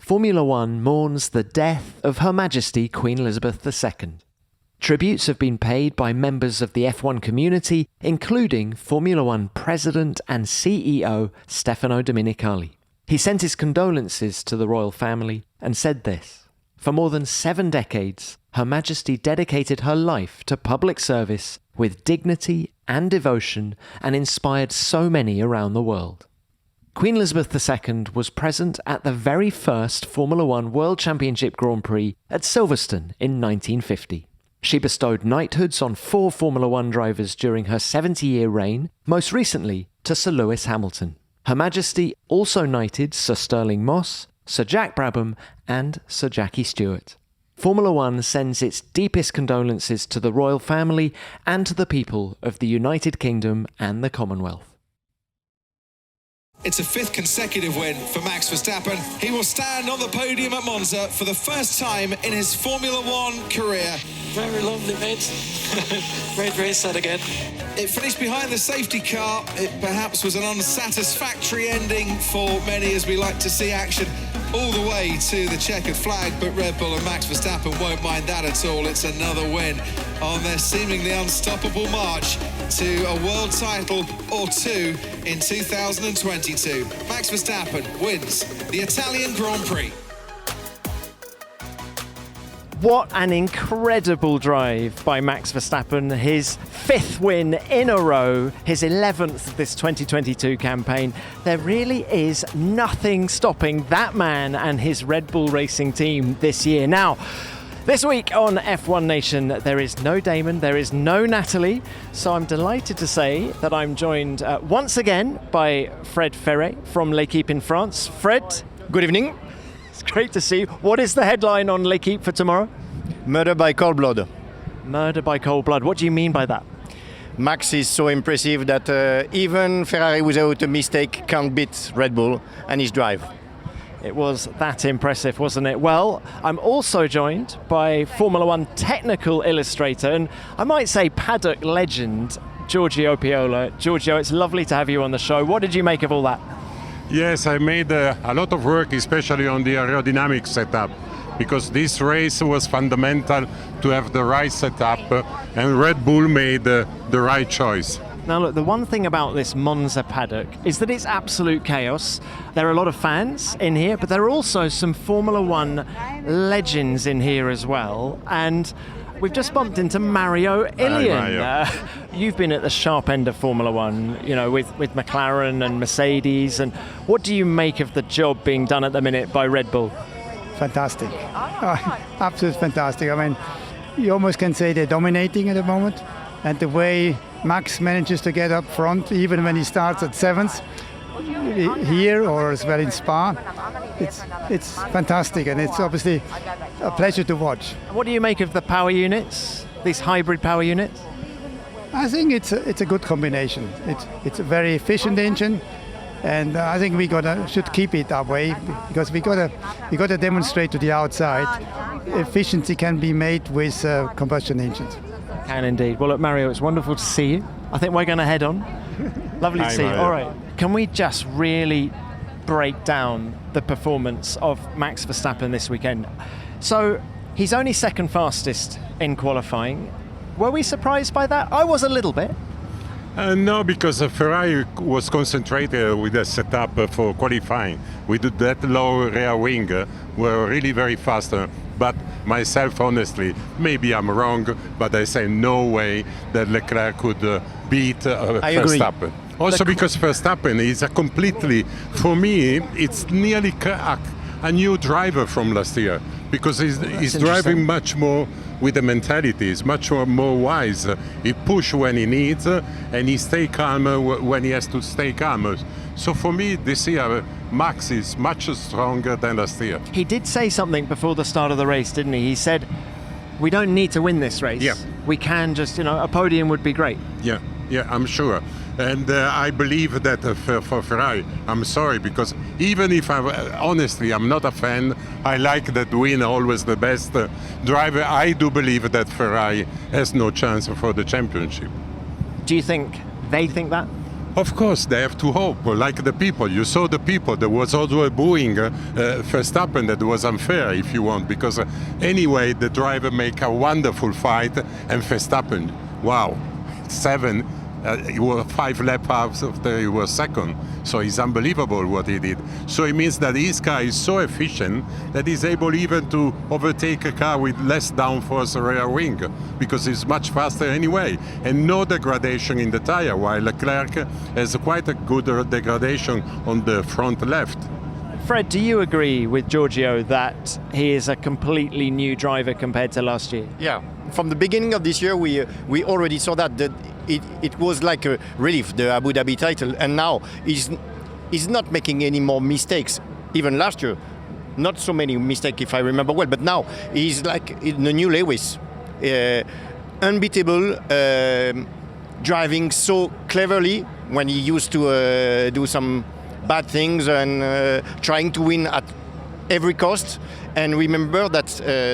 Formula One mourns the death of Her Majesty Queen Elizabeth II. Tributes have been paid by members of the F1 community, including Formula One President and CEO Stefano Domenicali. He sent his condolences to the royal family and said this: "For more than 7 decades, Her Majesty dedicated her life to public service with dignity and devotion and inspired so many around the world." Queen Elizabeth II was present at the very first Formula One World Championship Grand Prix at Silverstone in 1950. She bestowed knighthoods on 4 Formula One drivers during her 70-year reign, most recently to Sir Lewis Hamilton. Her Majesty also knighted Sir Stirling Moss, Sir Jack Brabham and Sir Jackie Stewart. Formula One sends its deepest condolences to the royal family and to the people of the United Kingdom and the Commonwealth. It's a 5th consecutive win for Max Verstappen. He will stand on the podium at Monza for the first time in his Formula One career. Very lovely, mate. Great race that again. It finished behind the safety car. It perhaps was an unsatisfactory ending for many, as we like to see action all the way to the checkered flag, but Red Bull and Max Verstappen won't mind that at all. It's another win on their seemingly unstoppable march to a world title or 2 in 2022. Max Verstappen wins the Italian Grand Prix. What an incredible drive by Max Verstappen, his 5th win in a row, his 11th of this 2022 campaign. There really is nothing stopping that man and his Red Bull Racing team this year. Now, this week on F1 Nation, there is no Damon, there is no Natalie, so I'm delighted to say that I'm joined once again by Fred Ferret from L'Équipe in France. Fred, good evening. It's great to see you. What is the headline on L'Équipe for tomorrow? Murder by cold blood. Murder by cold blood. What do you mean by that? Max is so impressive that even Ferrari without a mistake can't beat Red Bull and his drive. It was that impressive, wasn't it? Well, I'm also joined by Formula One technical illustrator and I might say Paddock legend, Giorgio Piola. Giorgio, it's lovely to have you on the show. What did you make of all that? Yes, I made a lot of work, especially on the aerodynamic setup, because this race was fundamental to have the right setup, and Red Bull made the right choice. Now look, the one thing about this Monza paddock is that it's absolute chaos. There are a lot of fans in here, but there are also some Formula One legends in here as well. And we've just bumped into Mario Illien. You've been at the sharp end of Formula One, you know, with McLaren and Mercedes. And what do you make of the job being done at the minute by Red Bull? Fantastic. Absolutely fantastic. I mean, you almost can say they're dominating at the moment. And the way Max manages to get up front, even when he starts at 7th, here or as well in Spa, it's fantastic, and it's obviously a pleasure to watch. What do you make of the power units, these hybrid power units? I think it's a good combination. It's a very efficient engine, and I think we should keep it that way, because we gotta demonstrate to the outside efficiency can be made with combustion engines. Can indeed. Well, look, Mario, it's wonderful to see you. I think we're going to head on. Lovely to see you. All right. Can we just really break down the performance of Max Verstappen this weekend? So he's only 2nd fastest in qualifying. Were we surprised by that? I was a little bit. No, because Ferrari was concentrated with the setup for qualifying. With that low rear wing, were really very fast. But myself, honestly, maybe I'm wrong, but I say no way that Leclerc could beat Verstappen. Also because Verstappen is a completely, for me, it's nearly a new driver from last year, because he's driving much more with the mentality. He's much more wise. He push when he needs, and he stay calm when he has to stay calm. So for me, this year, Max is much stronger than last year. He did say something before the start of the race, didn't he? He said, we don't need to win this race. Yeah. We can just, a podium would be great. Yeah, I'm sure. And I believe that for Ferrari, I'm sorry, because even if honestly, I'm not a fan, I like that win always the best driver. I do believe that Ferrari has no chance for the championship. Do you think they think that? Of course, they have to hope, like the people. You saw the people. There was also a booing Verstappen that was unfair, if you want, because anyway, the driver make a wonderful fight, and Verstappen, wow, he was 5 laps after he was second. So it's unbelievable what he did. So it means that his car is so efficient that he's able even to overtake a car with less downforce rear wing, because it's much faster anyway. And no degradation in the tire, while Leclerc has quite a good degradation on the front left. Fred, do you agree with Giorgio that he is a completely new driver compared to last year? Yeah, from the beginning of this year, we already saw that it was like a relief, the Abu Dhabi title, and now he's not making any more mistakes. Even last year, not so many mistakes if I remember well, but now he's like in the new Lewis, unbeatable, driving so cleverly when he used to do some bad things and trying to win at every cost. And remember that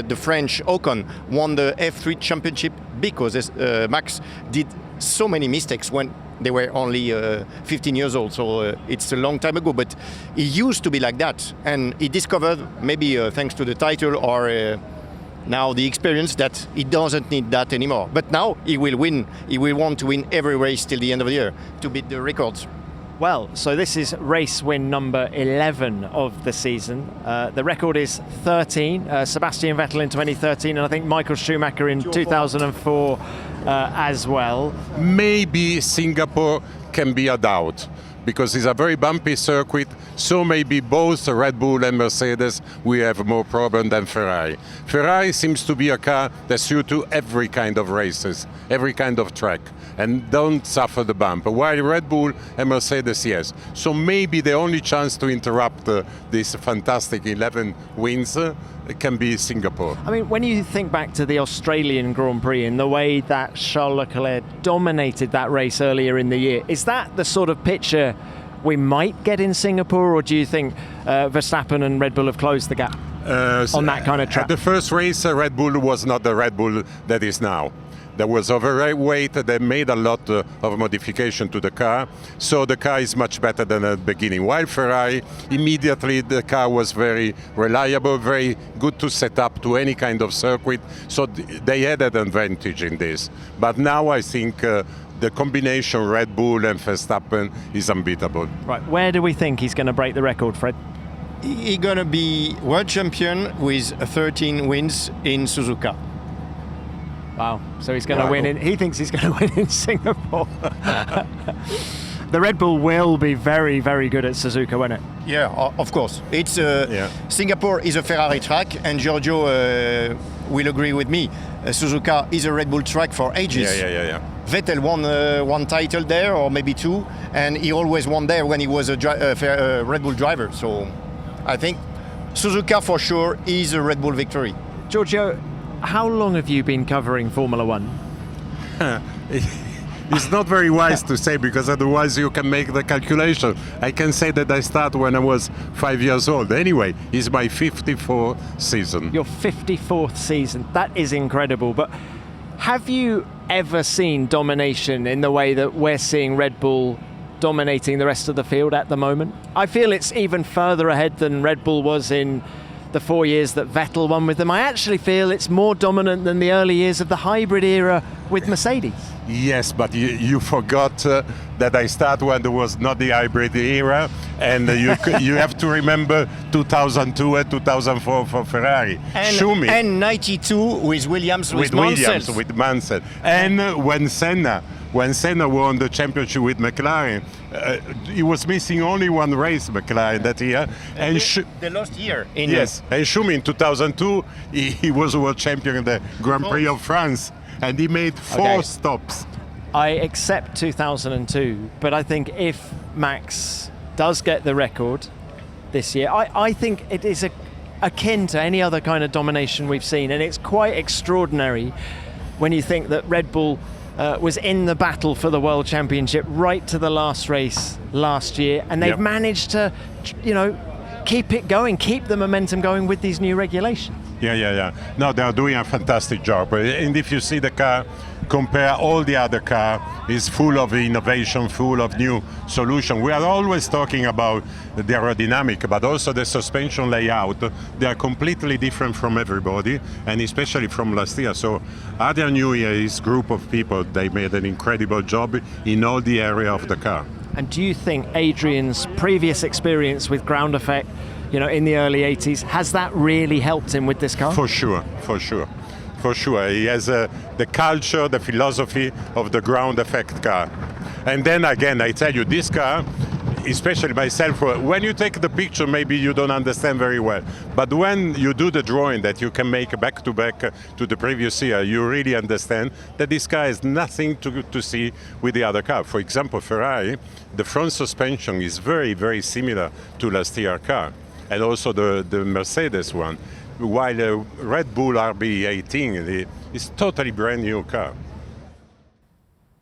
the French Ocon won the F3 championship because Max did so many mistakes when they were only 15 years old. So it's a long time ago, but he used to be like that. And he discovered, maybe thanks to the title or now the experience, that he doesn't need that anymore. But now he will win. He will want to win every race till the end of the year to beat the records. Well, so this is race win number 11 of the season. The record is 13. Sebastian Vettel in 2013, and I think Michael Schumacher in 2004 as well. Maybe Singapore can be a doubt, because it's a very bumpy circuit, so maybe both Red Bull and Mercedes will have more problem than Ferrari. Ferrari seems to be a car that suits to every kind of races, every kind of track, and don't suffer the bump, while Red Bull and Mercedes, yes. So maybe the only chance to interrupt this fantastic 11 wins can be Singapore. I mean, when you think back to the Australian Grand Prix and the way that Charles Leclerc dominated that race earlier in the year, is that the sort of picture we might get in Singapore, or do you think Verstappen and Red Bull have closed the gap on that kind of track? At the first race, Red Bull was not the Red Bull that is now. There was overweight. They made a lot of modification to the car, so the car is much better than at the beginning. While Ferrari, immediately the car was very reliable, very good to set up to any kind of circuit, so they had an advantage in this. But now I think the combination Red Bull and Verstappen is unbeatable. Right, where do we think he's going to break the record, Fred? He's going to be world champion with 13 wins in Suzuka. Wow, so he's going to win he thinks he's going to win in Singapore. The Red Bull will be very, very good at Suzuka, won't it? Yeah, of course. It's Singapore is a Ferrari track, and Giorgio will agree with me. Suzuka is a Red Bull track for ages. Yeah. Vettel won one title there, or maybe two, and he always won there when he was a Red Bull driver. So I think Suzuka for sure is a Red Bull victory. Giorgio, how long have you been covering Formula One? It's not very wise to say, because otherwise you can make the calculation. I can say that I started when I was 5 years old. Anyway, it's my 54th season. Your 54th season. That is incredible. But have you ever seen domination in the way that we're seeing Red Bull dominating the rest of the field at the moment? I feel it's even further ahead than Red Bull was in the 4 years that Vettel won with them. I actually feel it's more dominant than the early years of the hybrid era with Mercedes. Yes, but you forgot that I started when there was not the hybrid era, and you have to remember 2002 and 2004 for Ferrari. And 92 with Williams, with Mansell. And when Senna won the championship with McLaren, he was missing only one race, McLaren, that year. And the last year. And Schumi in 2002, he was world champion in the Grand Prix of France, and he made four stops. I accept 2002, but I think if Max does get the record this year, I think it is akin to any other kind of domination we've seen, and it's quite extraordinary when you think that Red Bull was in the battle for the World Championship right to the last race last year, and they've managed to, keep it going, keep the momentum going with these new regulations. Yeah. No, they are doing a fantastic job. And if you see the car compare all the other car, is full of innovation, full of new solution. We are always talking about the aerodynamic, but also the suspension layout. They are completely different from everybody, and especially from last year. So Adrian Newey's group of people, they made an incredible job in all the area of the car. And do you think Adrian's previous experience with ground effect, in the early 80s, has that really helped him with this car? For sure. He has the culture, the philosophy of the ground effect car. And then again, I tell you, this car, especially myself, when you take the picture, maybe you don't understand very well. But when you do the drawing that you can make back to back to the previous year, you really understand that this car has nothing to see with the other car. For example, Ferrari, the front suspension is very, very similar to last year's car, and also the Mercedes one. While the Red Bull RB18 is totally brand new car.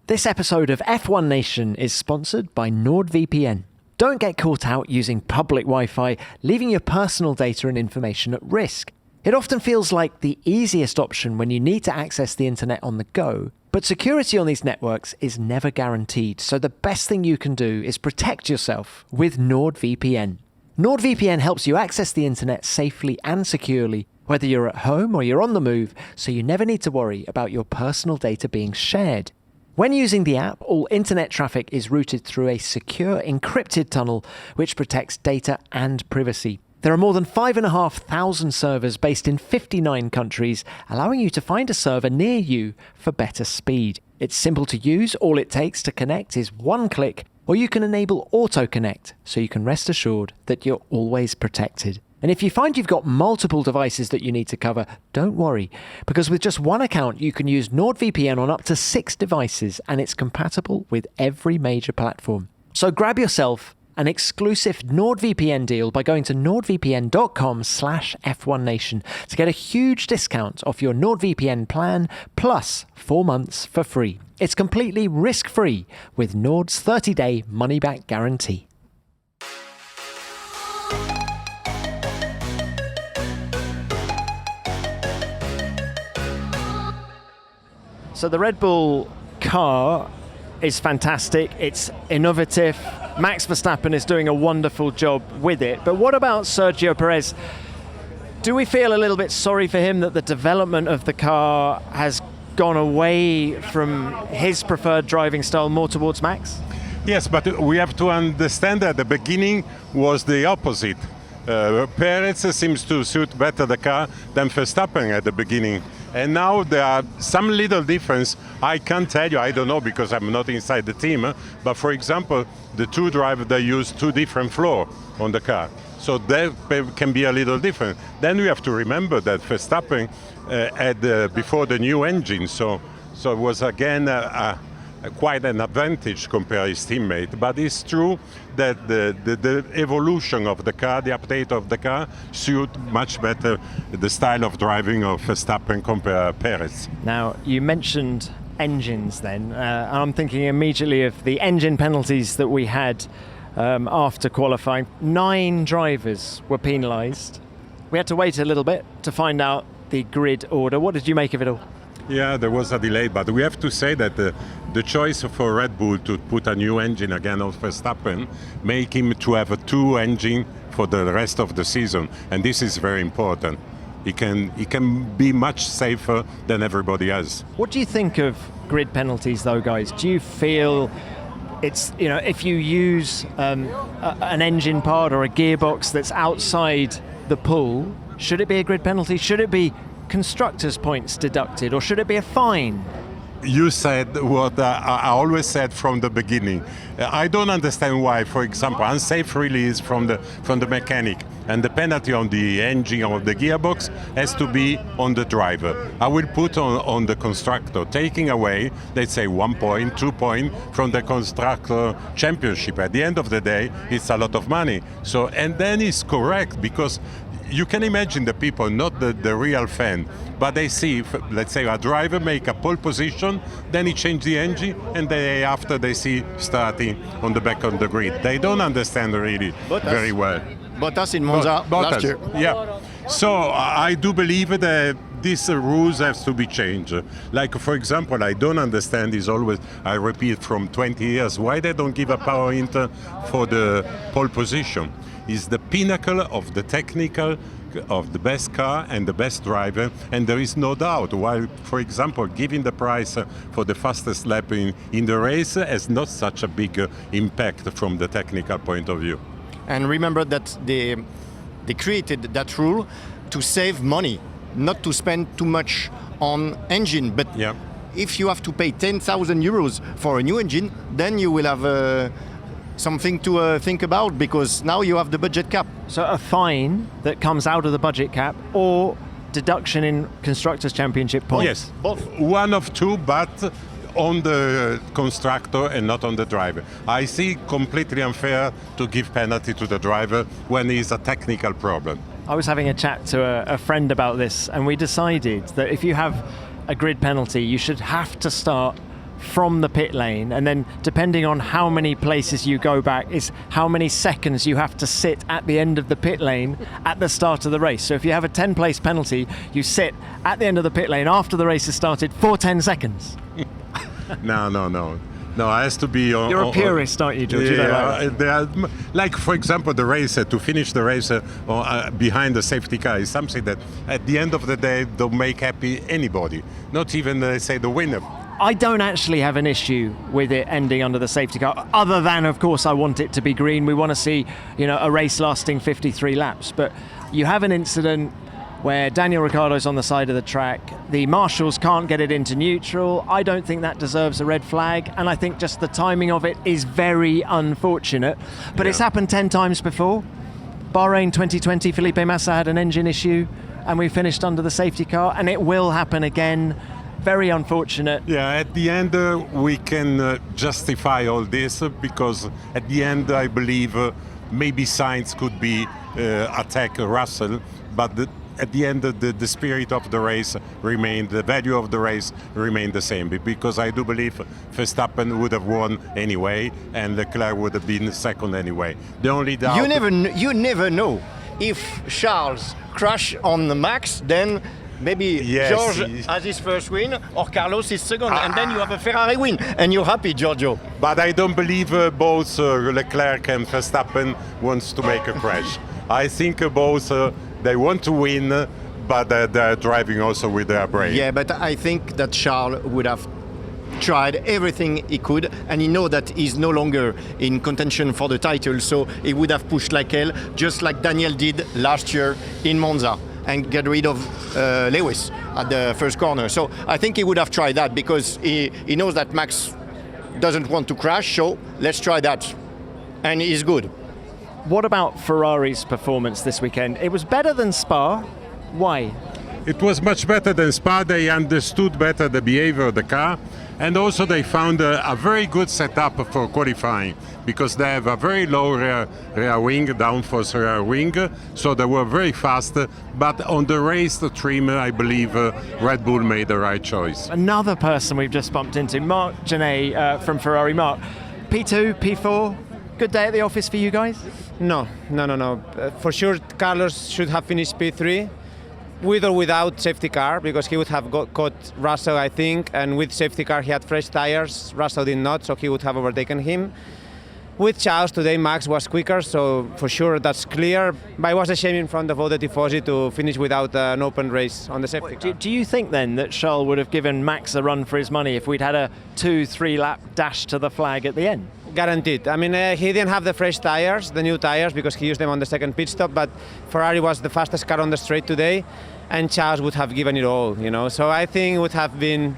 This episode of F1 Nation is sponsored by NordVPN. Don't get caught out using public Wi-Fi, leaving your personal data and information at risk. It often feels like the easiest option when you need to access the internet on the go, but security on these networks is never guaranteed, so the best thing you can do is protect yourself with NordVPN. NordVPN helps you access the internet safely and securely, whether you're at home or you're on the move, so you never need to worry about your personal data being shared. When using the app, all internet traffic is routed through a secure encrypted tunnel which protects data and privacy. There are more than 5,500 servers based in 59 countries, allowing you to find a server near you for better speed. It's simple to use, all it takes to connect is one click, or you can enable Auto Connect, so you can rest assured that you're always protected. And if you find you've got multiple devices that you need to cover, don't worry, because with just one account you can use NordVPN on up to 6 devices, and it's compatible with every major platform. So grab yourself an exclusive NordVPN deal by going to nordvpn.com/F1Nation to get a huge discount off your NordVPN plan plus 4 months for free. It's completely risk-free with Nord's 30-day money-back guarantee. So the Red Bull car is fantastic. It's innovative. Max Verstappen is doing a wonderful job with it. But what about Sergio Perez? Do we feel a little bit sorry for him that the development of the car has gone away from his preferred driving style more towards Max? Yes, but we have to understand that the beginning was the opposite. Perez seems to suit better the car than Verstappen at the beginning. And now there are some little difference. I can't tell you, I don't know because I'm not inside the team. But for example, the two drivers, they use 2 different floors on the car. So that can be a little different. Then we have to remember that Verstappen had before the new engine. So it was again quite an advantage compared to his teammate. But it's true that the evolution of the car, the update of the car, suit much better the style of driving of Verstappen compared to Perez. Now, you mentioned engines then. I'm thinking immediately of the engine penalties that we had after qualifying. 9 drivers were penalised. We had to wait a little bit to find out the grid order. What did you make of it all? Yeah, there was a delay, but we have to say that the choice for Red Bull to put a new engine again on Verstappen make him to have a 2 engine for the rest of the season, and this is very important. He can be much safer than everybody else. What do you think of grid penalties, though, guys? Do you feel it's, if you use an engine part or a gearbox that's outside the pool, should it be a grid penalty? Should it be constructors' points deducted, or should it be a fine? You said what I always said from the beginning. I don't understand why, for example, unsafe release from the mechanic and the penalty on the engine or the gearbox has to be on the driver. I will put on the constructor, taking away, let's say, 1 point, 2 points from the constructor championship. At the end of the day, it's a lot of money. So, and then it's correct, because you can imagine the people, not the real fan, but they see, let's say, a driver make a pole position, then he change the engine, and the day after they see starting on the back of the grid. They don't understand really very well. Bottas in Monza last year. Yeah. So I do believe that these rules have to be changed. Like, for example, I don't understand is always, I repeat from 20 years, why they don't give a power inter for the pole position. It's the pinnacle of the technical, of the best car and the best driver, and there is no doubt. While, for example, giving the prize for the fastest lap in the race has not such a big impact from the technical point of view. And remember that they created that rule to save money, not to spend too much on engine. But yeah. If you have to pay 10,000 euros for a new engine, then you will have something to think about, because now you have the budget cap. So a fine that comes out of the budget cap, or deduction in Constructors' Championship points? Yes, Both. one of two, but on the constructor and not on the driver. I see completely unfair to give penalty to the driver when it's a technical problem. I was having a chat to a friend about this, and we decided that if you have a grid penalty, you should have to start from the pit lane, and then depending on how many places you go back is how many seconds you have to sit at the end of the pit lane at the start of the race. So if you have a 10-place penalty, you sit at the end of the pit lane after the race has started for 10 seconds. No, it has to be... You're a purist, aren't you, George? You don't like that. Like, for example, the race, to finish the race behind the safety car is something that at the end of the day don't make happy anybody, not even, say, the winner. I don't actually have an issue with it ending under the safety car, other than, of course, I want it to be green. We want to see, a race lasting 53 laps. But you have an incident where Daniel Ricciardo's on the side of the track. The marshals can't get it into neutral. I don't think that deserves a red flag, and I think just the timing of it is very unfortunate. But It's happened 10 times before. Bahrain 2020, Felipe Massa had an engine issue, and we finished under the safety car, and it will happen again. Very unfortunate. Yeah, at the end we can justify all this because at the end I believe maybe Sainz could be attack Russell, but at the end the spirit of the race remained, the value of the race remained the same, because I do believe Verstappen would have won anyway and Leclerc would have been second anyway. The only doubt... You never know. If Charles crash on the Max, then maybe George has his first win, or Carlos his second, and then you have a Ferrari win, and you're happy, Giorgio. But I don't believe both Leclerc and Verstappen wants to make a crash. I think both they want to win, but they're driving also with their brain. Yeah, but I think that Charles would have tried everything he could, and he knows that he's no longer in contention for the title, so he would have pushed like hell, just like Daniel did last year in Monza, and get rid of Lewis at the first corner. So I think he would have tried that, because he knows that Max doesn't want to crash, so let's try that. And he's good. What about Ferrari's performance this weekend? It was better than Spa. Why? It was much better than Spa. They understood better the behavior of the car, and also they found a very good setup for qualifying, because they have a very low rear wing, downforce rear wing, so they were very fast. But on the race trim, I believe Red Bull made the right choice. Another person we've just bumped into, Marc Gené from Ferrari. Marc, P2, P4, good day at the office for you guys? No. For sure, Carlos should have finished P3. With or without safety car, because he would have caught Russell, I think, and with safety car he had fresh tires, Russell did not, so he would have overtaken him. With Charles today, Max was quicker, so for sure that's clear, but it was a shame in front of all the tifosi to finish without an open race on the safety car. Do you think then that Charles would have given Max a run for his money if we'd had a 2-3 lap dash to the flag at the end? Guaranteed. I mean, he didn't have the fresh tires, the new tires, because he used them on the second pit stop, but Ferrari was the fastest car on the straight today, and Charles would have given it all, So I think it would have been,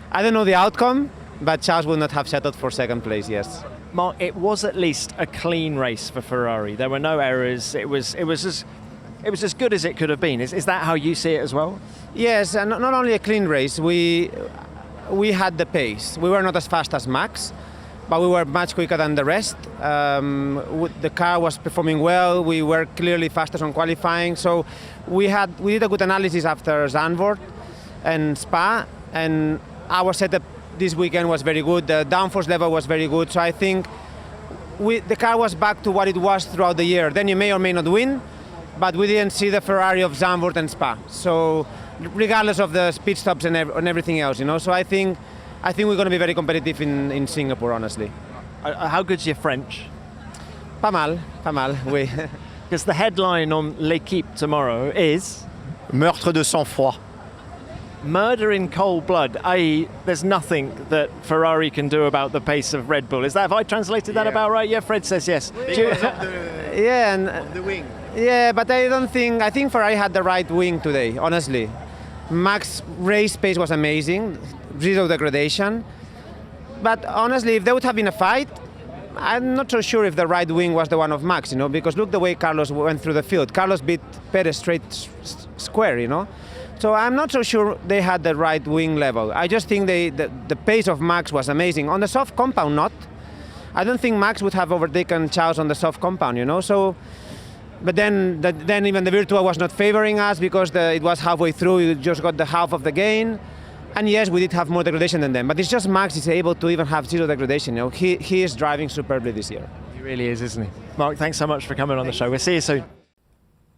I don't know the outcome, but Charles would not have settled for second place, yes. Marc, it was at least a clean race for Ferrari. There were no errors. It was as good as it could have been. Is that how you see it as well? Yes, and not only a clean race, we had the pace. We were not as fast as Max, but we were much quicker than the rest. The car was performing well. We were clearly fastest on qualifying. So we did a good analysis after Zandvoort and Spa, and our setup this weekend was very good. The downforce level was very good. So I think the car was back to what it was throughout the year. Then you may or may not win, but we didn't see the Ferrari of Zandvoort and Spa. So regardless of the speed stops and everything else, so I think we're going to be very competitive in Singapore, honestly. How good's your French? Pas mal. Oui. Because the headline on L'Equipe tomorrow is Meurtre de sang-froid. murder in cold blood, i.e. there's nothing that Ferrari can do about the pace of Red Bull. Have I translated that about right? Yeah, Fred says yes. Because of the wing. Yeah, but I think Ferrari had the right wing today, honestly. Max race pace was amazing, zero degradation. But honestly, if there would have been a fight, I'm not so sure if the right wing was the one of Max, because look the way Carlos went through the field. Carlos beat Perez straight square, So I'm not so sure they had the right wing level. I just think the pace of Max was amazing. On the soft compound, not. I don't think Max would have overtaken Charles on the soft compound, So, but then even the Virtua was not favoring us because it was halfway through. You just got the half of the gain. And yes, we did have more degradation than them, but it's just Max is able to even have zero degradation. He is driving superbly this year. He really is, isn't he? Mark, thanks so much for coming on the show. We'll see you soon.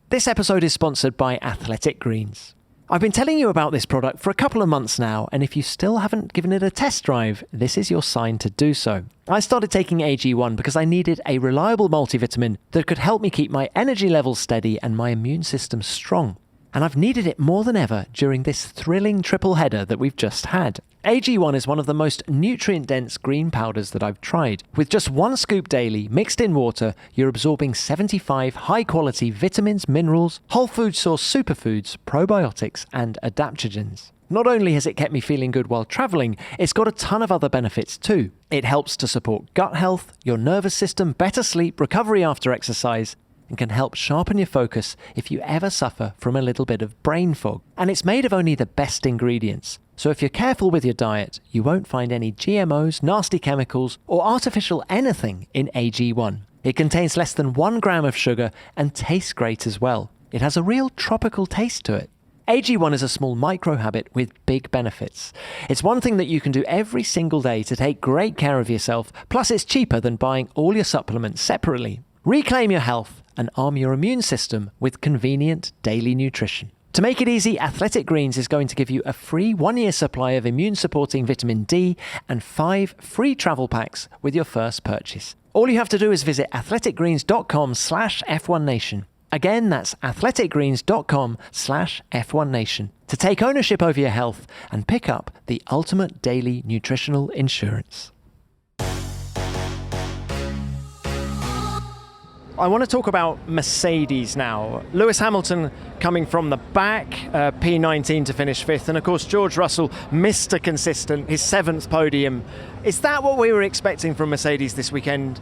This episode is sponsored by Athletic Greens. I've been telling you about this product for a couple of months now, and if you still haven't given it a test drive, this is your sign to do so. I started taking AG1 because I needed a reliable multivitamin that could help me keep my energy levels steady and my immune system strong. And I've needed it more than ever during this thrilling triple header that we've just had. AG1 is one of the most nutrient-dense green powders that I've tried. With just 1 scoop daily, mixed in water, you're absorbing 75 high-quality vitamins, minerals, whole food source superfoods, probiotics, and adaptogens. Not only has it kept me feeling good while traveling, it's got a ton of other benefits too. It helps to support gut health, your nervous system, better sleep, recovery after exercise, and can help sharpen your focus if you ever suffer from a little bit of brain fog. And it's made of only the best ingredients. So if you're careful with your diet, you won't find any GMOs, nasty chemicals, or artificial anything in AG1. It contains less than 1 gram of sugar and tastes great as well. It has a real tropical taste to it. AG1 is a small micro habit with big benefits. It's one thing that you can do every single day to take great care of yourself, plus it's cheaper than buying all your supplements separately. Reclaim your health and arm your immune system with convenient daily nutrition. To make it easy, Athletic Greens is going to give you a free 1-year supply of immune-supporting vitamin D and 5 free travel packs with your first purchase. All you have to do is visit athleticgreens.com/F1Nation. Again, that's athleticgreens.com/F1Nation to take ownership over your health and pick up the ultimate daily nutritional insurance. I want to talk about Mercedes now. Lewis Hamilton coming from the back, P19 to finish 5th, and of course George Russell, Mr. Consistent, his 7th podium. Is that what we were expecting from Mercedes this weekend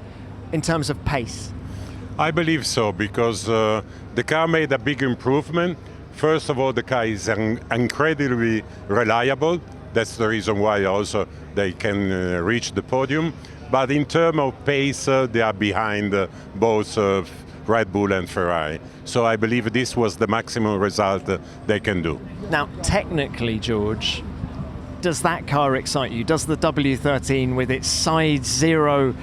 in terms of pace? I believe so, because the car made a big improvement. First of all, the car is incredibly reliable. That's the reason why also they can reach the podium. But in terms of pace, they are behind both Red Bull and Ferrari. So I believe this was the maximum result they can do. Now, technically, George, does that car excite you? Does the W13 with its side zero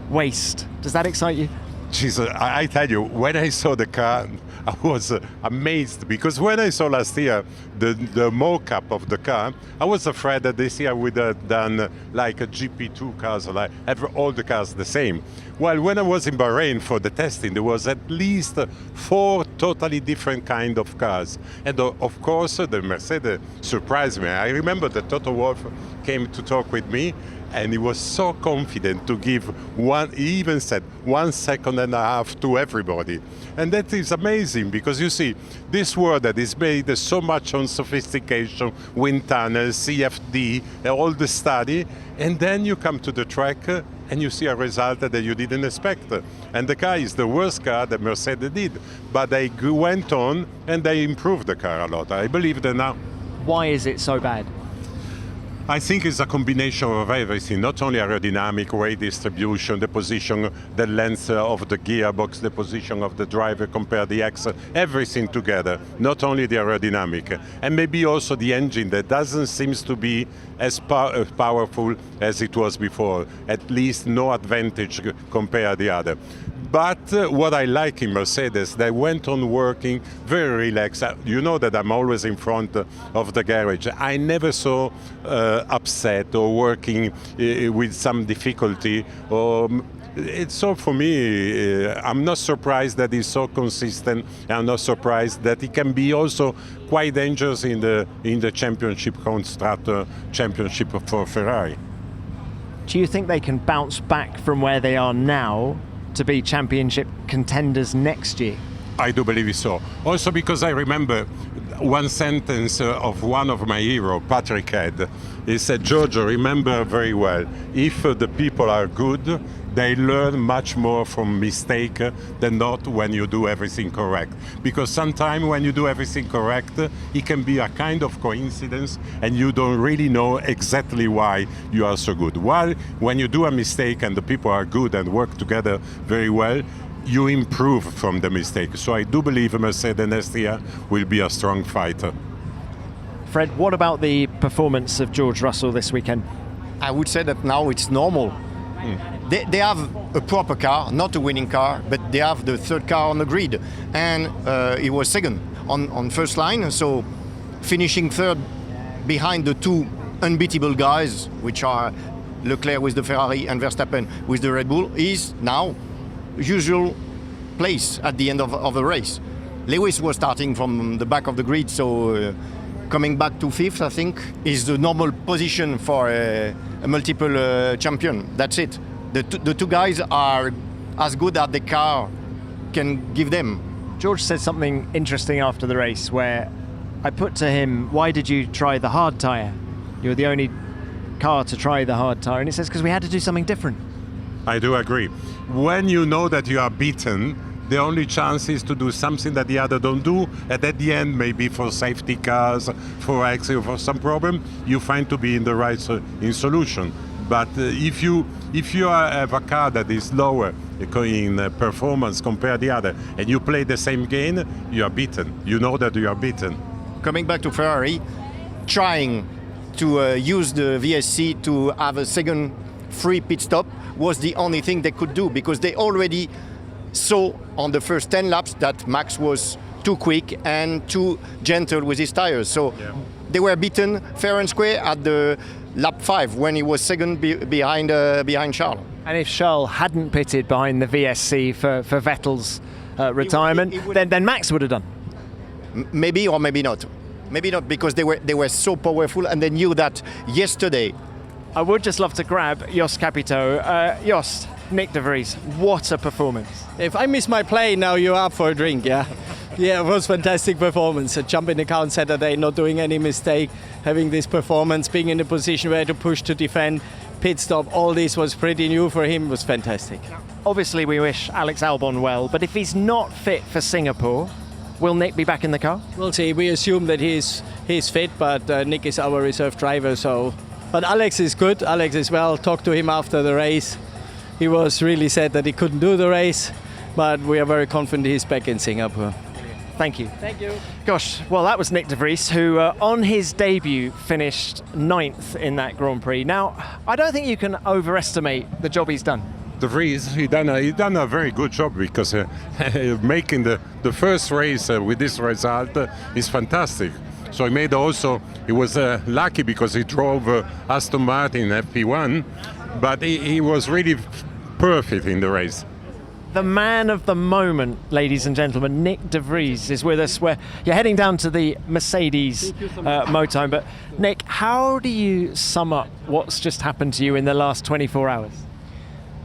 waste, does that excite you? Jesus, I tell you, when I saw the car, I was amazed, because when I saw last year the mock-up of the car, I was afraid that this year we'd have done like a GP2 cars, like all the cars the same. Well, when I was in Bahrain for the testing, there was at least 4 totally different kind of cars. And of course, the Mercedes surprised me. I remember that Toto Wolff came to talk with me, and he was so confident to give he even said 1.5 seconds to everybody. And that is amazing, because you see, this world that is made so much on sophistication, wind tunnels, CFD, all the study, and then you come to the track and you see a result that you didn't expect. And the car is the worst car that Mercedes did, but they went on and they improved the car a lot. I believe that now. Why is it so bad? I think it's a combination of everything, not only aerodynamic, weight distribution, the position, the length of the gearbox, the position of the driver compared to the axle, everything together, not only the aerodynamic. And maybe also the engine that doesn't seem to be as powerful as it was before, at least no advantage compared to the other. But what I like in Mercedes, they went on working very relaxed. You know that I'm always in front of the garage. I never saw upset or working with some difficulty. It's so for me, I'm not surprised that he's so consistent. I'm not surprised that he can be also quite dangerous in the championship, constructor championship for Ferrari. Do you think they can bounce back from where they are now to be championship contenders next year? I do believe so. Also because I remember one sentence of one of my heroes, Patrick had. He said, Giorgio, remember very well, if the people are good, they learn much more from mistake than not when you do everything correct. Because sometimes when you do everything correct, it can be a kind of coincidence and you don't really know exactly why you are so good. While when you do a mistake and the people are good and work together very well, you improve from the mistake. So I do believe Mercedes next year will be a strong fighter. Fred, what about the performance of George Russell this weekend? I would say that now it's normal. They have a proper car, not a winning car, but they have the third car on the grid. And he was second on first line, so finishing third behind the two unbeatable guys, which are Leclerc with the Ferrari and Verstappen with the Red Bull, is now usual place at the end of the race. Lewis was starting from the back of the grid, so coming back to fifth, I think, is the normal position for a multiple champion. That's it. The two guys are as good as the car can give them. George said something interesting after the race where I put to him, why did you try the hard tyre? You were the only car to try the hard tyre. And he says, because we had to do something different. I do agree. When you know that you are beaten, the only chance is to do something that the other don't do, and at the end, maybe for safety cars, for accident, for some problem, you find to be in the right in solution. But if you have a car that is lower in performance compared to the other, and you play the same game, you are beaten. You know that you are beaten. Coming back to Ferrari, trying to use the VSC to have a second free pit stop was the only thing they could do, because they already saw on the first 10 laps that Max was too quick and too gentle with his tires. So they were beaten fair and square at the lap 5 when he was second behind Charles. And if Charles hadn't pitted behind the VSC for Vettel's retirement, then Max would have done. Maybe or maybe not. Maybe not, because they were so powerful and they knew that yesterday. I would just love to grab Jost Capito. Jost, Nyck de Vries, what a performance. If I miss my plane, now you're up for a drink, yeah? Yeah, it was fantastic performance. A jump in the car on Saturday, not doing any mistake, having this performance, being in the position where to push to defend, pit stop, all this was pretty new for him, was fantastic. Obviously we wish Alex Albon well, but if he's not fit for Singapore, will Nyck be back in the car? We'll see, we assume that he's fit, but Nyck is our reserve driver, so... But Alex is good, Alex is well, talked to him after the race. He was really sad that he couldn't do the race, but we are very confident he's back in Singapore. Thank you. Thank you. Gosh, well, that was Nyck de Vries, who on his debut finished 9th in that Grand Prix. Now, I don't think you can overestimate the job he's done. De Vries, he done a very good job, because making the first race with this result is fantastic. So he was lucky because he drove Aston Martin FP1, but he was really perfect in the race. The man of the moment, ladies and gentlemen, Nyck de Vries is with us. Where you're heading down to the Mercedes motorhome. But Nyck, how do you sum up what's just happened to you in the last 24 hours?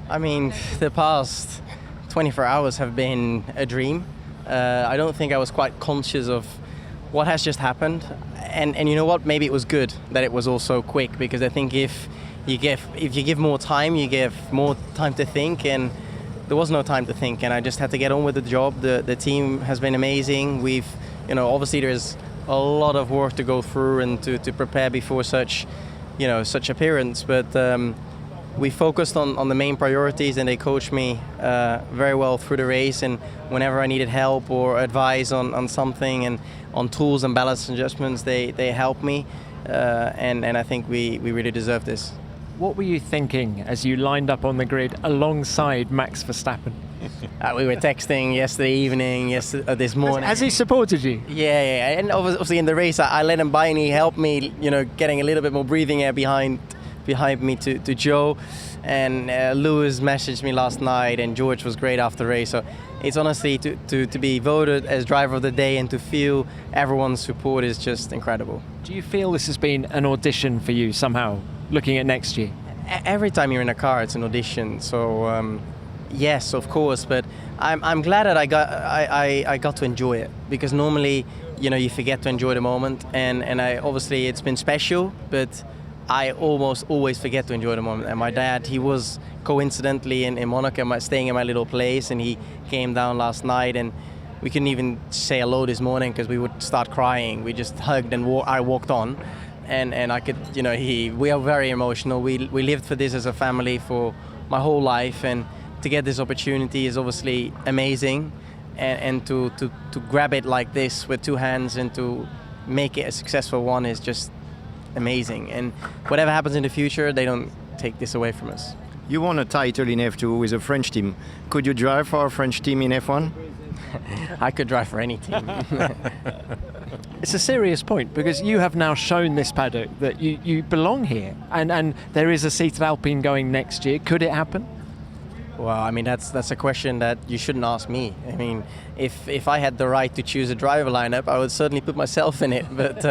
I mean, the past 24 hours have been a dream. I don't think I was quite conscious of what has just happened, and you know what? Maybe it was good that it was all so quick, because I think if you give more time, you give more time to think, and there was no time to think, and I just had to get on with the job. The team has been amazing. We've, obviously there's a lot of work to go through and to prepare before such appearance, but we focused on the main priorities, and they coached me very well through the race, and whenever I needed help or advice on something and on tools and balance adjustments, they helped me, and I think we really deserve this. What were you thinking as you lined up on the grid alongside Max Verstappen? We were texting yesterday evening, this morning. Has he supported you? Yeah. And obviously in the race, I let him by and he helped me, getting a little bit more breathing air behind me to Joe. And Lewis messaged me last night, and George was great after the race. So it's honestly to be voted as driver of the day and to feel everyone's support is just incredible. Do you feel this has been an audition for you somehow, looking at next year? Every time you're in a car, it's an audition. So yes, of course, but I'm glad that I got to enjoy it, because normally, you forget to enjoy the moment, and obviously it's been special, but I almost always forget to enjoy the moment. And my dad, he was coincidentally in Monaco, staying in my little place, and he came down last night, and we couldn't even say hello this morning because we would start crying. We just hugged and I walked on, and I could, we are very emotional. We lived for this as a family for my whole life, and to get this opportunity is obviously amazing, and to grab it like this with two hands and to make it a successful one is just amazing. And whatever happens in the future, they don't take this away from us. You won a title in F2 with a French team. Could you drive for a French team in F1? I could drive for any team. It's a serious point, because you have now shown this paddock that you belong here, and there is a seat at Alpine going next year. Could it happen? Well, I mean, that's a question that you shouldn't ask me. I mean, if I had the right to choose a driver lineup, I would certainly put myself in it, but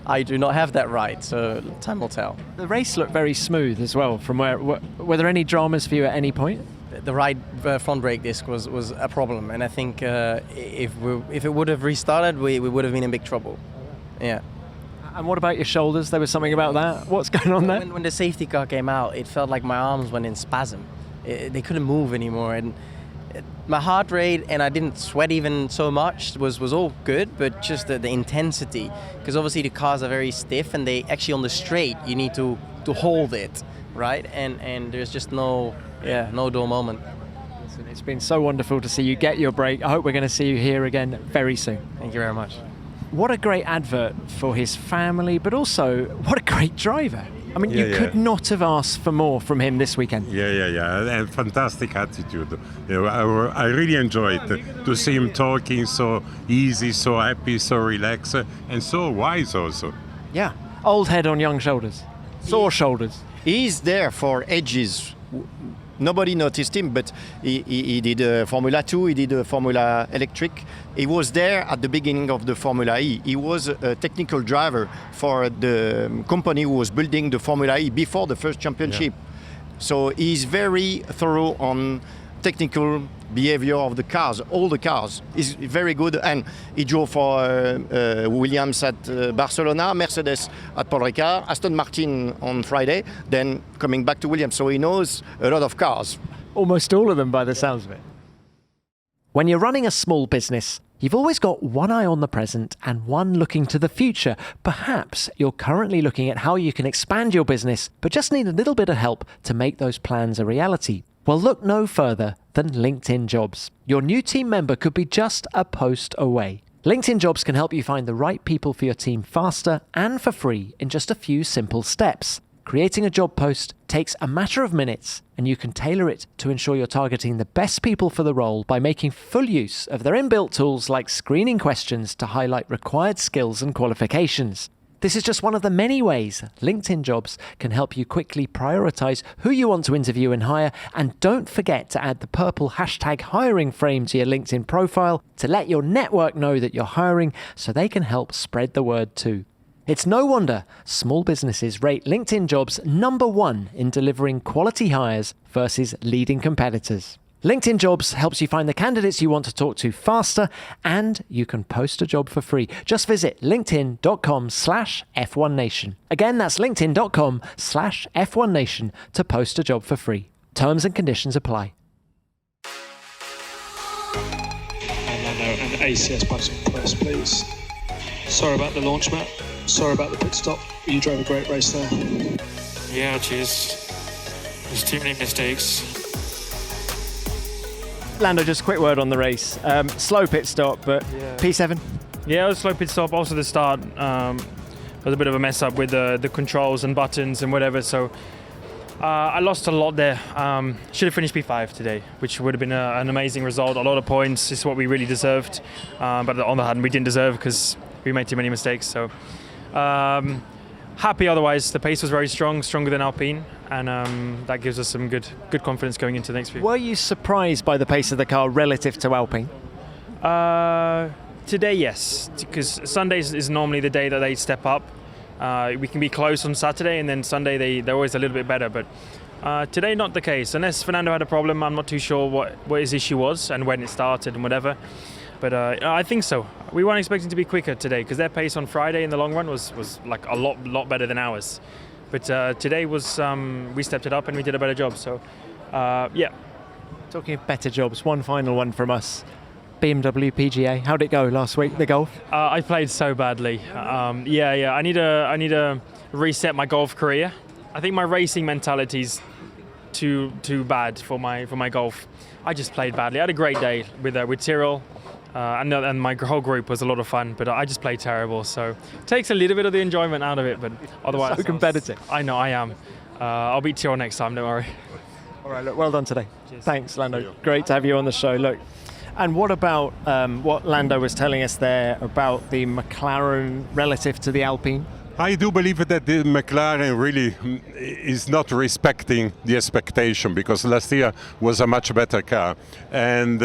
I do not have that right, so time will tell. The race looked very smooth as well. From were there any dramas for you at any point? The right front brake disc was a problem, and I think if it would have restarted, we would have been in big trouble. Yeah. And what about your shoulders? There was something about that. What's going on there? When the safety car came out, it felt like my arms went in spasm. They couldn't move anymore, and my heart rate, and I didn't sweat even so much, was all good, but just the intensity, because obviously the cars are very stiff, and they actually on the straight you need to hold it, right? And there's just no dull moment. Listen, it's been so wonderful to see you get your break. I hope we're going to see you here again very soon. Thank you very much. What a great advert for his family, but also what a great driver. I mean, you could not have asked for more from him this weekend. Yeah. And fantastic attitude. I really enjoyed to see him talking so easy, so happy, so relaxed, and so wise also. Yeah, old head on young shoulders, sore shoulders. He's there for ages. Nobody noticed him, but he did Formula 2, he did Formula Electric. He was there at the beginning of the Formula E. He was a technical driver for the company who was building the Formula E before the first championship. Yeah. So he's very thorough on technical behavior of the cars, all the cars. He's very good, and he drove for Williams at Barcelona, Mercedes at Paul Ricard, Aston Martin on Friday, then coming back to Williams. So he knows a lot of cars. Almost all of them by the sounds of it. When you're running a small business, you've always got one eye on the present and one looking to the future. Perhaps you're currently looking at how you can expand your business, but just need a little bit of help to make those plans a reality. Well, look no further than LinkedIn Jobs. Your new team member could be just a post away. LinkedIn Jobs can help you find the right people for your team faster and for free in just a few simple steps. Creating a job post takes a matter of minutes, and you can tailor it to ensure you're targeting the best people for the role by making full use of their inbuilt tools like screening questions to highlight required skills and qualifications. This is just one of the many ways LinkedIn Jobs can help you quickly prioritize who you want to interview and hire, and don't forget to add the purple #hiring frame to your LinkedIn profile to let your network know that you're hiring so they can help spread the word too. It's no wonder small businesses rate LinkedIn Jobs #1 in delivering quality hires versus leading competitors. LinkedIn Jobs helps you find the candidates you want to talk to faster, and you can post a job for free. Just visit linkedin.com/F1Nation. Again, that's linkedin.com/F1Nation to post a job for free. Terms and conditions apply. Lando and ACS by some press, please. Sorry about the launch, Matt. Sorry about the pit stop. You drove a great race there. Yeah, cheers. There's too many mistakes. Lando, just a quick word on the race. Slow pit stop, but P7? Yeah, it was a slow pit stop. Also the start was a bit of a mess up with the controls and buttons and whatever. So I lost a lot there. Should have finished P5 today, which would have been an amazing result. A lot of points. It's what we really deserved. But on the other hand, we didn't deserve because we made too many mistakes. So happy otherwise. The pace was very strong, stronger than Alpine. And that gives us some good confidence going into the next week. Were you surprised by the pace of the car relative to Alpine? Today, yes. Because Sundays is normally the day that they step up. We can be close on Saturday, and then Sunday they're always a little bit better. But today, not the case. Unless Fernando had a problem, I'm not too sure what his issue was and when it started and whatever. But I think so. We weren't expecting to be quicker today because their pace on Friday in the long run was like a lot better than ours. But today was we stepped it up and we did a better job. So yeah. Talking of better jobs, one final one from us. BMW PGA. How'd it go last week? The golf? I played so badly. Yeah. I need to reset my golf career. I think my racing mentality's too bad for my golf. I just played badly. I had a great day with Tyrrell, and my whole group was a lot of fun. But I just played terrible. So it takes a little bit of the enjoyment out of it. But otherwise, so competitive. I know I am. I'll beat Tyrrell next time. Don't worry. All right. Look, well done today. Cheers. Thanks, Lando. Great to have you on the show. Look. And what about what Lando was telling us there about the McLaren relative to the Alpine? I do believe that the McLaren really is not respecting the expectation because last year was a much better car. And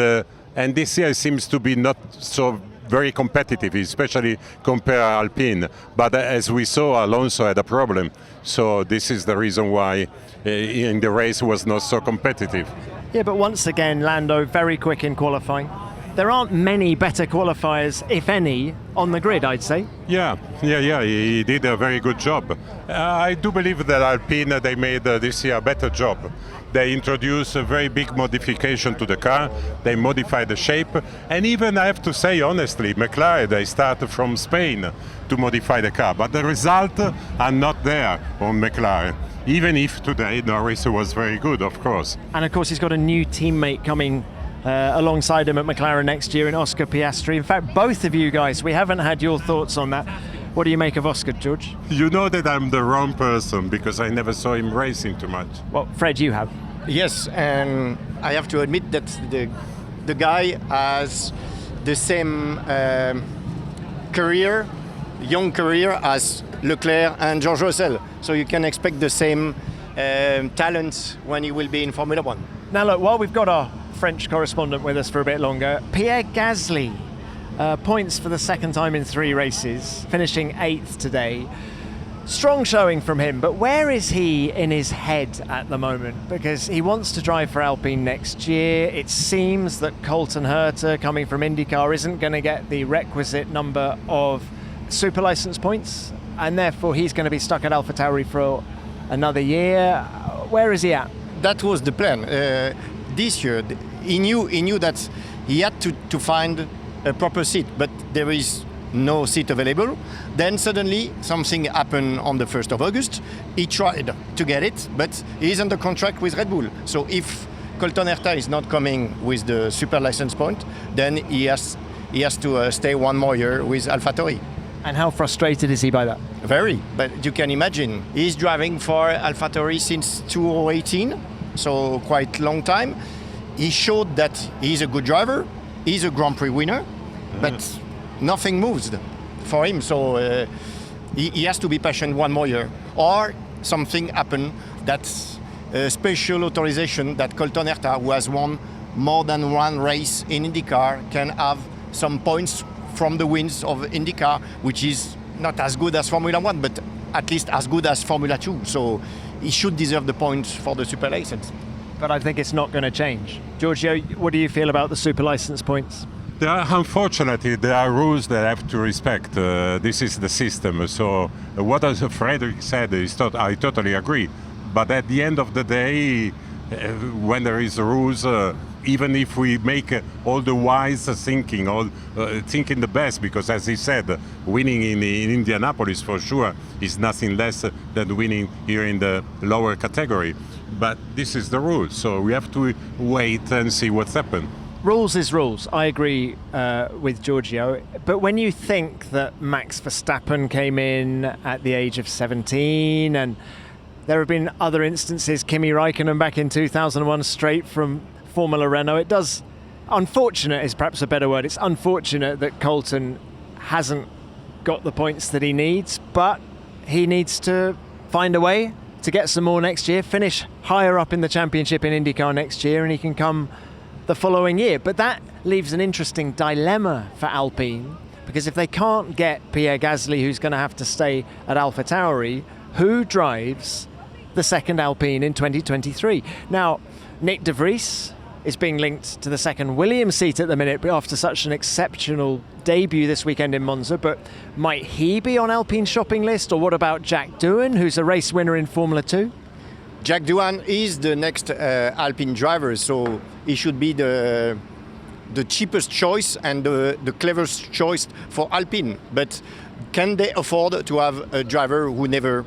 this year seems to be not so very competitive, especially compared to Alpine. But as we saw, Alonso had a problem. So this is the reason why in the race was not so competitive. Yeah, but once again, Lando, very quick in qualifying. There aren't many better qualifiers, if any, on the grid, I'd say. Yeah, he did a very good job. I do believe that Alpine, they made this year a better job. They introduced a very big modification to the car. They modified the shape. And even, I have to say honestly, McLaren, they started from Spain to modify the car. But the results are not there on McLaren. Even if today Norris was very good, of course. And of course, he's got a new teammate coming alongside him at McLaren next year in Oscar Piastri. In fact, both of you guys, we haven't had your thoughts on that. What do you make of Oscar, George? You know that I'm the wrong person because I never saw him racing too much. Well, Fred, you have. Yes, and I have to admit that the guy has the same young career as Leclerc and Giorgio Piola. So you can expect the same talent when he will be in Formula One. Now look, while we've got our French correspondent with us for a bit longer, Pierre Gasly, points for the second time in 3 races, finishing 8th today. Strong showing from him, but where is he in his head at the moment? Because he wants to drive for Alpine next year. It seems that Colton Herta, coming from IndyCar, isn't going to get the requisite number of super license points, and therefore he's going to be stuck at AlphaTauri for another year. Where is he at? That was the plan. This year, he knew that he had to find a proper seat, but there is no seat available. Then suddenly something happened on the 1st of August. He tried to get it, but he's under contract with Red Bull. So if Colton Herta is not coming with the super license point, then he has to stay one more year with AlphaTauri. And how frustrated is he by that? Very, but you can imagine. He's driving for AlphaTauri since 2018, so quite long time. He showed that he's a good driver, he's a Grand Prix winner, but nothing moves for him. So he has to be patient one more year. Or something happened that's a special authorization that Colton Herta, who has won more than one race in IndyCar, can have some points from the wins of IndyCar, which is not as good as Formula 1, but at least as good as Formula 2. So he should deserve the points for the super license. But I think it's not going to change. Giorgio, what do you feel about the super license points? Unfortunately, there are rules that I have to respect. This is the system. So what Frederick said is I totally agree. But at the end of the day, when there is rules, even if we make all the wise thinking, thinking the best, because as he said, winning in Indianapolis for sure is nothing less than winning here in the lower category. But this is the rule, so we have to wait and see what's happened. Rules is rules. I agree with Giorgio. But when you think that Max Verstappen came in at the age of 17 and There have been other instances, Kimi Räikkönen back in 2001 straight from Formula Renault. It does, unfortunate is perhaps a better word, it's unfortunate that Colton hasn't got the points that he needs, but he needs to find a way to get some more next year, finish higher up in the championship in IndyCar next year, and he can come the following year. But that leaves an interesting dilemma for Alpine, because if they can't get Pierre Gasly, who's going to have to stay at AlphaTauri, who drives the second Alpine in 2023? Now, Nyck de Vries is being linked to the second Williams seat at the minute after such an exceptional debut this weekend in Monza, but might he be on Alpine's shopping list? Or what about Jack Doohan, who's a race winner in Formula 2? Jack Doohan is the next Alpine driver, so he should be the cheapest choice and the cleverest choice for Alpine. But can they afford to have a driver who never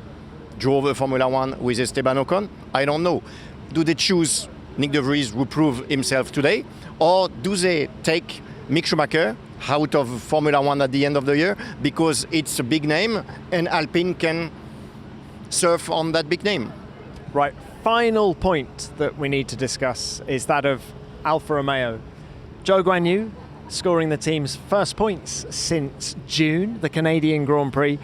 drove a Formula 1 with Esteban Ocon? I don't know. Do they choose Nyck de Vries, who proved himself today, or do they take Mick Schumacher out of Formula 1 at the end of the year because it's a big name and Alpine can surf on that big name? Right, final point that we need to discuss is that of Alfa Romeo. Zhou Guanyu scoring the team's first points since June, the Canadian Grand Prix.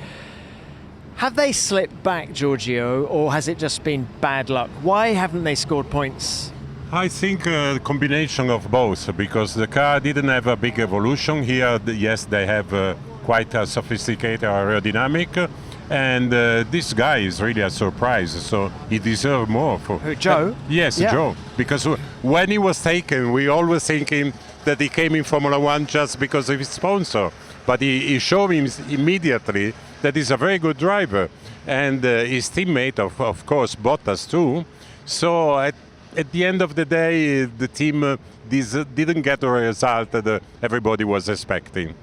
Have they slipped back, Giorgio, or has it just been bad luck? Why haven't they scored points? I think a combination of both, because the car didn't have a big evolution. Here, yes, they have quite a sophisticated aerodynamic, and this guy is really a surprise, so he deserves more. Who, Zhou? Yes, yeah. Zhou. Because when he was taken, we always thinking that he came in Formula 1 just because of his sponsor, but he showed him immediately that he's a very good driver, and his teammate, of course, Bottas too. So at the end of the day, the team didn't get the result that everybody was expecting.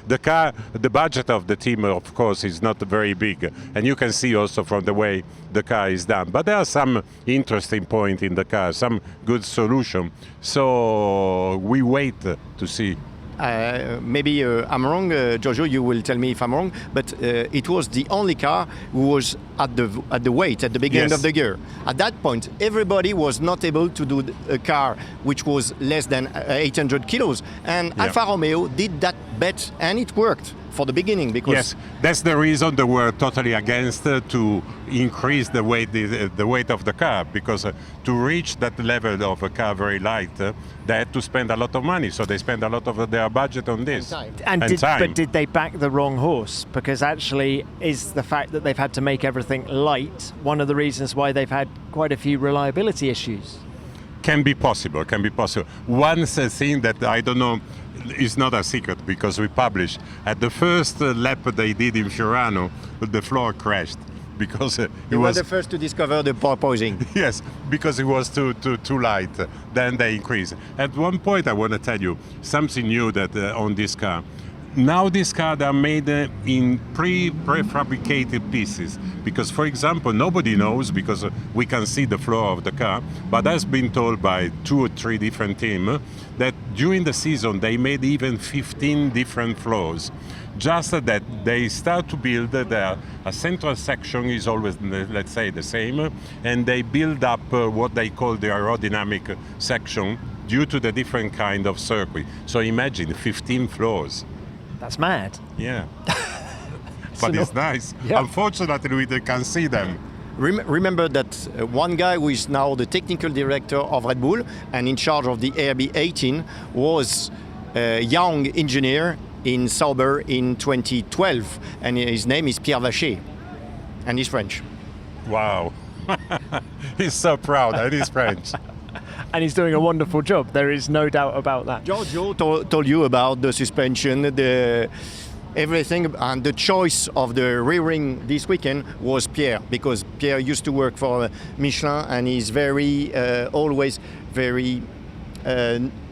The budget of the team, of course, is not very big, and you can see also from the way the car is done. But there are some interesting points in the car, some good solution. So we wait to see. Maybe I'm wrong, Giorgio, you will tell me if I'm wrong, but it was the only car who was at the weight at the beginning of the year. At that point, everybody was not able to do a car which was less than 800 kilos, and Alfa Romeo did that bet, and it worked for the beginning. Because yes, that's the reason they were totally against to increase the weight of the car, because to reach that level of a car very light, they had to spend a lot of money, so they spend a lot of their budget on this. But did they back the wrong horse? Because actually, is the fact that they've had to make everything light one of the reasons why they've had quite a few reliability issues? Can be possible. One thing that I don't know is not a secret, because we published at the first lap they did in Fiorano, the floor crashed because it was the first to discover the porpoising. Yes, because it was too light. Then they increased. At one point, I want to tell you something new that on this car. Now these cars are made in prefabricated pieces, because, for example, nobody knows, because we can see the floor of the car, but has been told by 2 or 3 different teams that during the season they made even 15 different floors. Just that they start to build a central section is always, let's say, the same, and they build up what they call the aerodynamic section due to the different kind of circuit. So imagine 15 floors. That's mad. Yeah. But it's nice. Yeah. Unfortunately, we can see them. Remember that one guy who is now the technical director of Red Bull and in charge of the RB18 was a young engineer in Sauber in 2012, and his name is Pierre Vacher, and he's French. Wow. He's so proud, and he's French. And he's doing a wonderful job. There is no doubt about that. Giorgio told you about the suspension, everything, and the choice of the rear ring this weekend was Pierre, because Pierre used to work for Michelin, and he's always very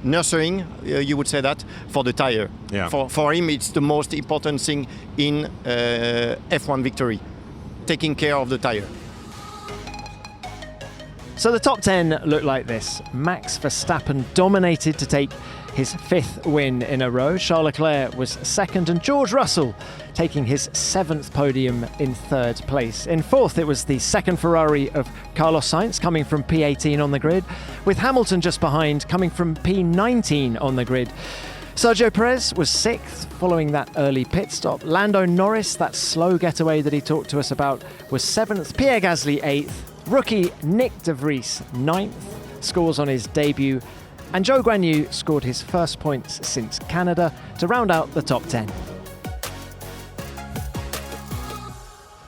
nurturing, you would say that, for the tire. Yeah. For him, it's the most important thing in F1 victory, taking care of the tire. So the top 10 looked like this. Max Verstappen dominated to take his 5th win in a row. Charles Leclerc was 2nd, and George Russell taking his 7th podium in 3rd place. In 4th, it was the 2nd Ferrari of Carlos Sainz, coming from P18 on the grid, with Hamilton just behind, coming from P19 on the grid. Sergio Perez was 6th, following that early pit stop. Lando Norris, that slow getaway that he talked to us about, was 7th. Pierre Gasly 8th. Rookie Nyck de Vries 9th, scores on his debut. And Zhou Guanyu scored his first points since Canada to round out the top 10.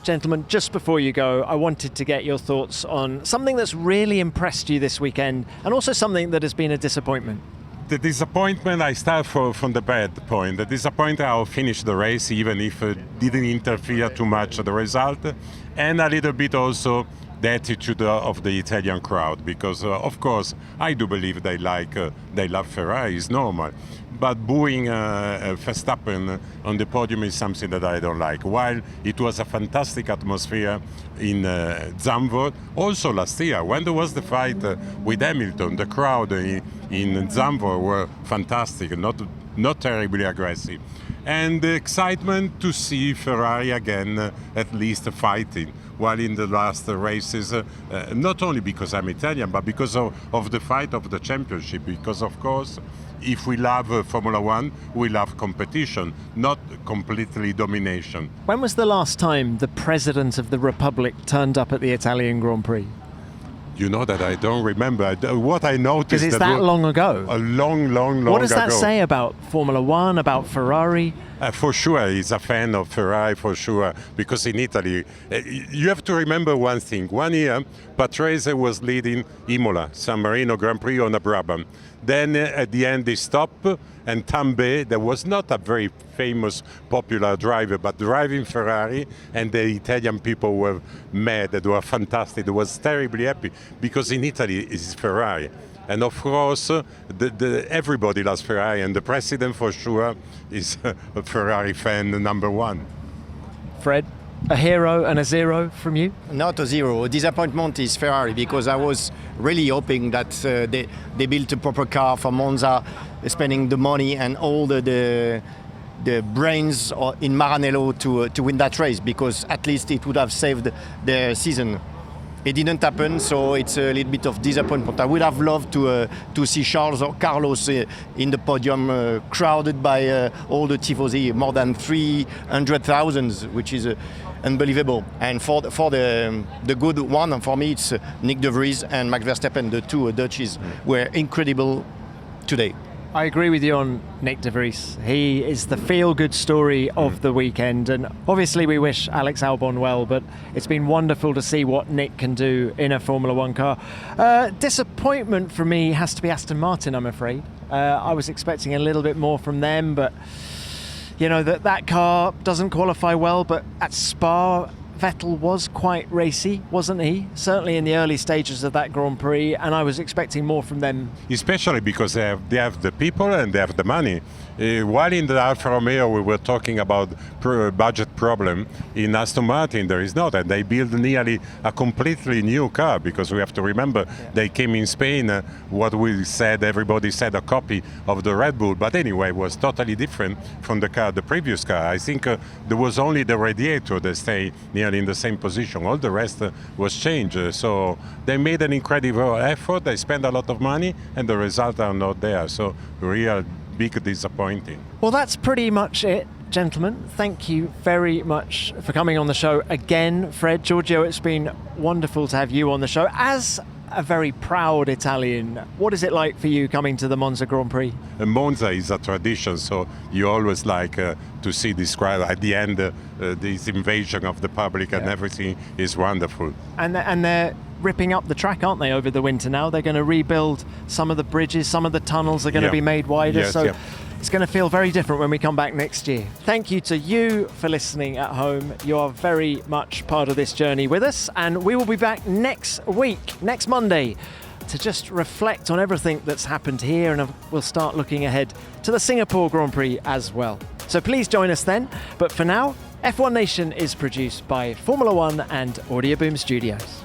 Gentlemen, just before you go, I wanted to get your thoughts on something that's really impressed you this weekend, and also something that has been a disappointment. The disappointment, I start from the bad point. The disappointment, I'll finish the race even if it didn't interfere too much with the result, and a little bit also the attitude of the Italian crowd, because of course I do believe they love Ferrari, is normal, but booing Verstappen on the podium is something that I don't like. While it was a fantastic atmosphere in Zandvoort, also last year when there was the fight with Hamilton, the crowd in Zandvoort were fantastic, not terribly aggressive, and the excitement to see Ferrari again at least fighting. While in the last races, not only because I'm Italian, but because of the fight of the championship, because of course, if we love Formula One, we love competition, not completely domination. When was the last time the President of the Republic turned up at the Italian Grand Prix? You know that I don't remember. What I noticed... Because it's that long ago. A long ago. What does that say about Formula One, about Ferrari? For sure, he's a fan of Ferrari, for sure, because in Italy, you have to remember one thing. One year, Patrese was leading Imola, San Marino Grand Prix on a Brabham. Then at the end, they stopped, and Tambay, there was not a very famous, popular driver, but driving Ferrari, and the Italian people were mad, they were fantastic, they was terribly happy, because in Italy, it's Ferrari. And of course, everybody loves Ferrari, and the president for sure is a Ferrari fan number 1. Fred, a hero and a zero from you? Not a zero. Disappointment is Ferrari, because I was really hoping that they built a proper car for Monza, spending the money and all the brains in Maranello to win that race, because at least it would have saved their season. It didn't happen, so it's a little bit of disappointment. I would have loved to see Charles or Carlos in the podium, crowded by all the tifosi, more than 300,000, which is unbelievable. And for the good one, for me, it's Nyck de Vries and Max Verstappen, the two Dutchies, were incredible today. I agree with you on Nyck de Vries. He is the feel-good story of the weekend, and obviously we wish Alex Albon well, but it's been wonderful to see what Nyck can do in a Formula One car. Disappointment for me has to be Aston Martin, I'm afraid. I was expecting a little bit more from them, but you know, that car doesn't qualify well, but at Spa, Vettel was quite racy, wasn't he? Certainly in the early stages of that Grand Prix, and I was expecting more from them. Especially because they have the people and they have the money. While in the Alfa Romeo we were talking about budget problem, in Aston Martin there is not, and they build nearly a completely new car, because we have to remember they came in Spain, everybody said a copy of the Red Bull, but anyway it was totally different from the previous car. I think there was only the radiator that stayed nearly in the same position, all the rest was changed, so they made an incredible effort, they spent a lot of money, and the results are not there, so real big disappointing. Well, that's pretty much it, gentlemen. Thank you very much for coming on the show again. Fred, Giorgio, it's been wonderful to have you on the show. As a very proud Italian, what is it like for you coming to the Monza Grand Prix? Monza is a tradition, so you always like to see this crowd. At the end, this invasion of the public and everything is wonderful. And they're ripping up the track, aren't they, over the winter now? They're going to rebuild some of the bridges, some of the tunnels are going to be made wider, it's going to feel very different when we come back next year. Thank you to you for listening at home. You are very much part of this journey with us, and we will be back next week, next Monday, to just reflect on everything that's happened here, and we'll start looking ahead to the Singapore Grand Prix as well. So please join us then, but for now, F1 Nation is produced by Formula One and Audio Boom Studios.